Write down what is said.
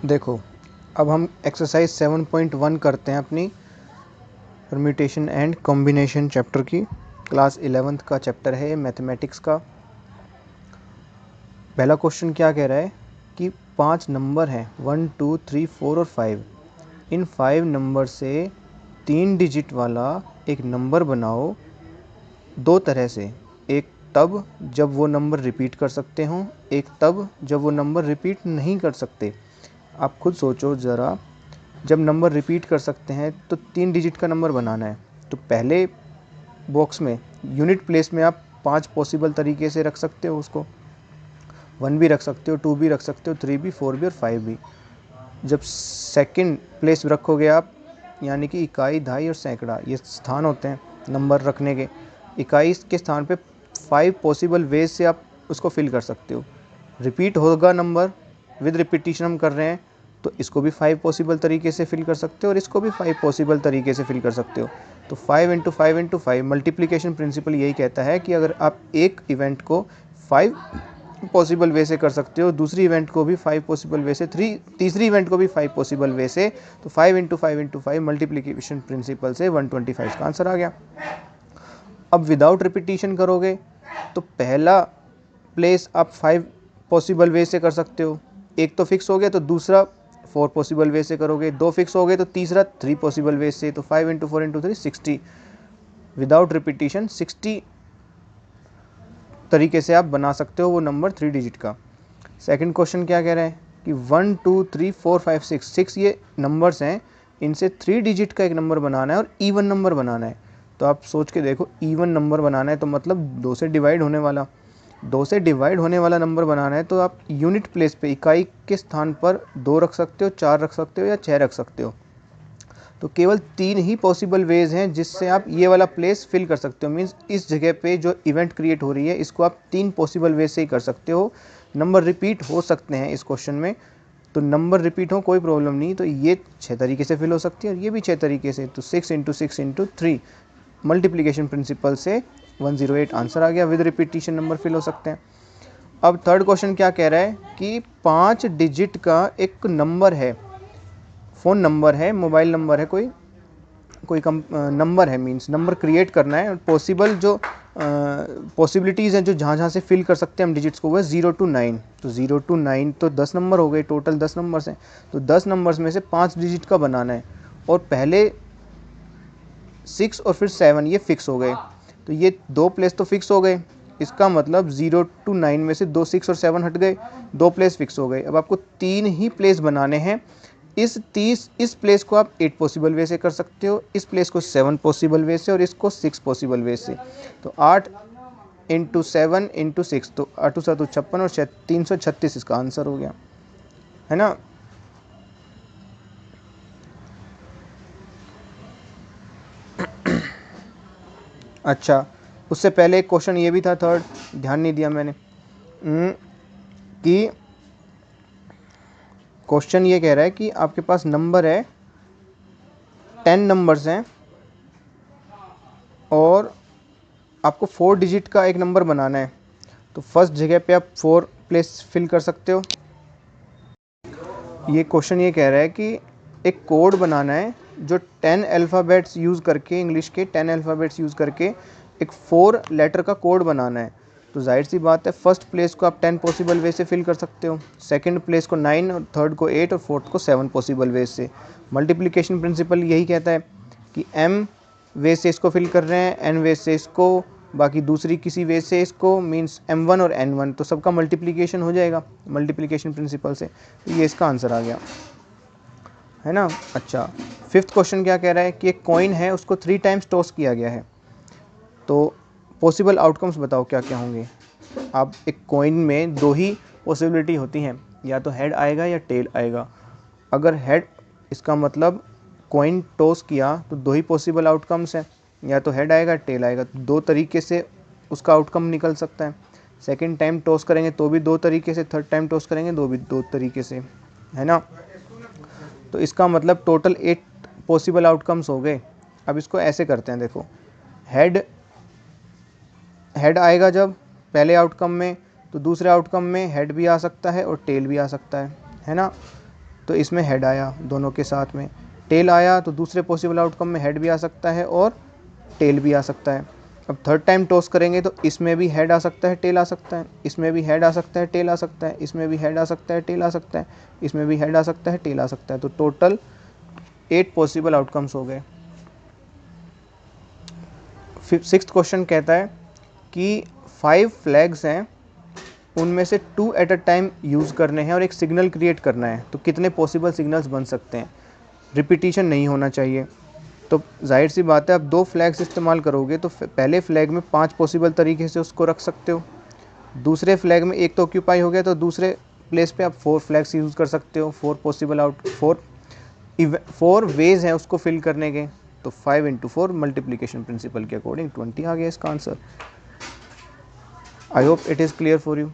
देखो, अब हम एक्सरसाइज 7.1 करते हैं अपनी परम्यूटेशन एंड कॉम्बिनेशन चैप्टर की। क्लास 11th का चैप्टर है मैथमेटिक्स का। पहला क्वेश्चन क्या कह रहा है कि 5 नंबर हैं 1 2 3 4 और 5। इन 5 नंबर से 3 डिजिट वाला एक नंबर बनाओ दो तरह से। एक तब जब वो नंबर रिपीट कर सकते हों, एक तब जब वो नंबर रिपीट नहीं कर सकते। आप खुद सोचो ज़रा, जब नंबर रिपीट कर सकते हैं तो 3 डिजिट का नंबर बनाना है। तो पहले बॉक्स में यूनिट प्लेस में आप 5 पॉसिबल तरीके से रख सकते हो उसको। 1 भी रख सकते हो, 2 भी रख सकते हो, 3 भी, 4 भी और 5 भी। जब सेकंड प्लेस रखोगे आप, यानी कि इकाई, दहाई और सैकड़ा, ये स्थान होते हैं नंबर रखने के। इकाई के स्थान पे 5 पॉसिबल वेज से आप उसको फिल कर सकते हो। रिपीट होगा नंबर, विद रिपीटिशन हम कर रहे हैं, तो इसको भी 5 पॉसिबल तरीके से फिल कर सकते हो और इसको भी 5 पॉसिबल तरीके से फिल कर सकते हो। तो 5 इंटू 5 इंटू 5 मल्टीप्लिकेशन प्रिंसिपल यही कहता है कि अगर आप एक इवेंट को 5 पॉसिबल वे से कर सकते हो, दूसरी इवेंट को भी 5 पॉसिबल वे से, तीसरी इवेंट को भी 5 पॉसिबल वे से, तो 5 इंटू 5 इंटू 5 मल्टीप्लिकेशन प्रिंसिपल से 125 का आंसर आ गया। अब विदाउट रिपीटिशन करोगे तो पहला प्लेस आप 5 पॉसिबल वे से कर सकते हो, एक तो फिक्स हो गया, तो दूसरा 4 पॉसिबल वे से करोगे, 2 फिक्स हो गए तो तीसरा 3 पॉसिबल वे से। तो 5 इंटू 4 इंटू 3 60, विदाउट रिपीटिशन 60 तरीके से आप बना सकते हो वो नंबर 3 डिजिट का। सेकंड क्वेश्चन क्या कह रहा है कि 1 2 3 4 5 6 ये नंबर्स हैं, इनसे 3 डिजिट का एक नंबर बनाना है और इवन नंबर बनाना है। तो आप सोच के देखो, इवन नंबर बनाना है तो मतलब 2 से डिवाइड होने वाला, 2 से डिवाइड होने वाला नंबर बनाना है, तो आप यूनिट प्लेस पे इकाई के स्थान पर 2 रख सकते हो, 4 रख सकते हो या 6 रख सकते हो। तो केवल 3 ही पॉसिबल वेज हैं जिससे आप ये वाला प्लेस फिल कर सकते हो। मीन्स इस जगह पे जो इवेंट क्रिएट हो रही है इसको आप 3 पॉसिबल वेज से ही कर सकते हो। नंबर रिपीट हो सकते हैं इस क्वेश्चन में, तो नंबर रिपीट हो कोई प्रॉब्लम नहीं। तो ये 6 तरीके से फिल हो सकती है और ये भी 6 तरीके से। तो 6 इंटू 6 इंटू 3 मल्टीप्लीकेशन प्रिंसिपल से 108 आंसर आ गया। विद रिपीटिशन नंबर फिल हो सकते हैं। अब थर्ड क्वेश्चन क्या कह रहा है कि 5 डिजिट का एक नंबर है, फ़ोन नंबर है, मोबाइल नंबर है, कोई नंबर है, मींस नंबर क्रिएट करना है। पॉसिबल जो पॉसिबिलिटीज़ हैं जो जहाँ जहाँ से फिल कर सकते हैं हम डिजिट्स को, वो है 0 to 9। तो 0 to 9 तो 10 नंबर हो गए, टोटल 10 नंबर्स हैं। तो 10 नंबर्स में से 5 डिजिट का बनाना है और पहले 6 और फिर 7 ये फिक्स हो गए। तो ये 2 प्लेस तो फिक्स हो गए, इसका मतलब 0 to 9 में से 2 6 और 7 हट गए, 2 प्लेस फिक्स हो गए। अब आपको 3 ही प्लेस बनाने हैं। इस प्लेस को आप 8 पॉसिबल वे से कर सकते हो, इस प्लेस को 7 पॉसिबल वे से और इसको 6 पॉसिबल वे से। तो 8 इंटू 7 इंटू 6, तो 8 7 56 और 336 इसका आंसर हो गया, है ना। अच्छा, उससे पहले एक क्वेश्चन ये भी था, थर्ड, ध्यान नहीं दिया मैंने, कि क्वेश्चन ये कह रहा है कि आपके पास नंबर है, 10 नंबर्स हैं और आपको 4 डिजिट का एक नंबर बनाना है। तो फर्स्ट जगह पे आप 4 प्लेस फिल कर सकते हो। ये क्वेश्चन ये कह रहा है कि एक कोड बनाना है जो 10 अल्फ़ाबेट्स यूज़ करके, इंग्लिश के 10 अल्फ़ाबेट्स यूज़ करके एक 4 लेटर का कोड बनाना है। तो जाहिर सी बात है, फर्स्ट प्लेस को आप 10 पॉसिबल वे से फिल कर सकते हो, सेकंड प्लेस को 9 और थर्ड को 8 और फोर्थ को 7 पॉसिबल वे से। मल्टीप्लिकेशन प्रिंसिपल यही कहता है कि m वे से इसको फिल कर रहे हैं, n वे से इसको, बाकी दूसरी किसी वे से इसको, मींस m1 और n1, तो सबका मल्टीप्लिकेशन हो जाएगा मल्टीप्लिकेशन प्रिंसिपल से। तो ये इसका आंसर आ गया, है ना। अच्छा, फिफ्थ क्वेश्चन क्या कह रहा है कि एक कॉइन है, उसको 3 टाइम्स टॉस किया गया है। तो पॉसिबल आउटकम्स बताओ क्या क्या होंगे। अब एक कॉइन में 2 ही पॉसिबिलिटी होती हैं, या तो हेड आएगा या टेल आएगा। अगर हेड, इसका मतलब कॉइन टॉस किया तो 2 ही पॉसिबल आउटकम्स हैं, या तो हेड आएगा टेल आएगा। 2 तरीके से उसका आउटकम निकल सकता है। सेकंड टाइम टॉस करेंगे तो भी 2 तरीके से, थर्ड टाइम टॉस करेंगे तो भी 2 तरीके से, है ना। तो इसका मतलब टोटल 8 पॉसिबल आउटकम्स हो गए। अब इसको ऐसे करते हैं, देखो, हेड आएगा जब पहले आउटकम में, तो दूसरे आउटकम में हेड भी आ सकता है और टेल भी आ सकता है ना। तो इसमें हेड आया दोनों के साथ में, टेल आया तो दूसरे पॉसिबल आउटकम में हेड भी आ सकता है और टेल भी आ सकता है। अब थर्ड टाइम टॉस करेंगे तो इसमें भी हेड आ सकता है, टेल आ सकता है, इसमें भी हेड आ सकता है, टेल आ सकता है, इसमें भी हेड आ सकता है, टेल आ सकता है, इसमें भी हेड आ सकता है, टेल आ सकता है। तो टोटल 8 पॉसिबल आउटकम्स हो गए। सिक्स्थ क्वेश्चन कहता है कि 5 फ्लैग्स हैं, उनमें से 2 एट अ टाइम यूज़ करने हैं और एक सिग्नल क्रिएट करना है, तो कितने पॉसिबल सिग्नल्स बन सकते हैं। रिपीटिशन नहीं होना चाहिए। तो जाहिर सी बात है, आप 2 फ्लैग्स इस्तेमाल करोगे तो पहले फ्लैग में 5 पॉसिबल तरीके से उसको रख सकते हो, दूसरे फ्लैग में एक तो ऑक्यूपाई हो गया, तो दूसरे प्लेस पे आप 4 फ्लैग्स यूज़ कर सकते हो। 4 पॉसिबल आउट 4 वेज हैं उसको फिल करने के। तो 5 × 4 मल्टीप्लिकेशन प्रिंसिपल के अकॉर्डिंग 20 आ गया इसका answer. I hope it is clear for you.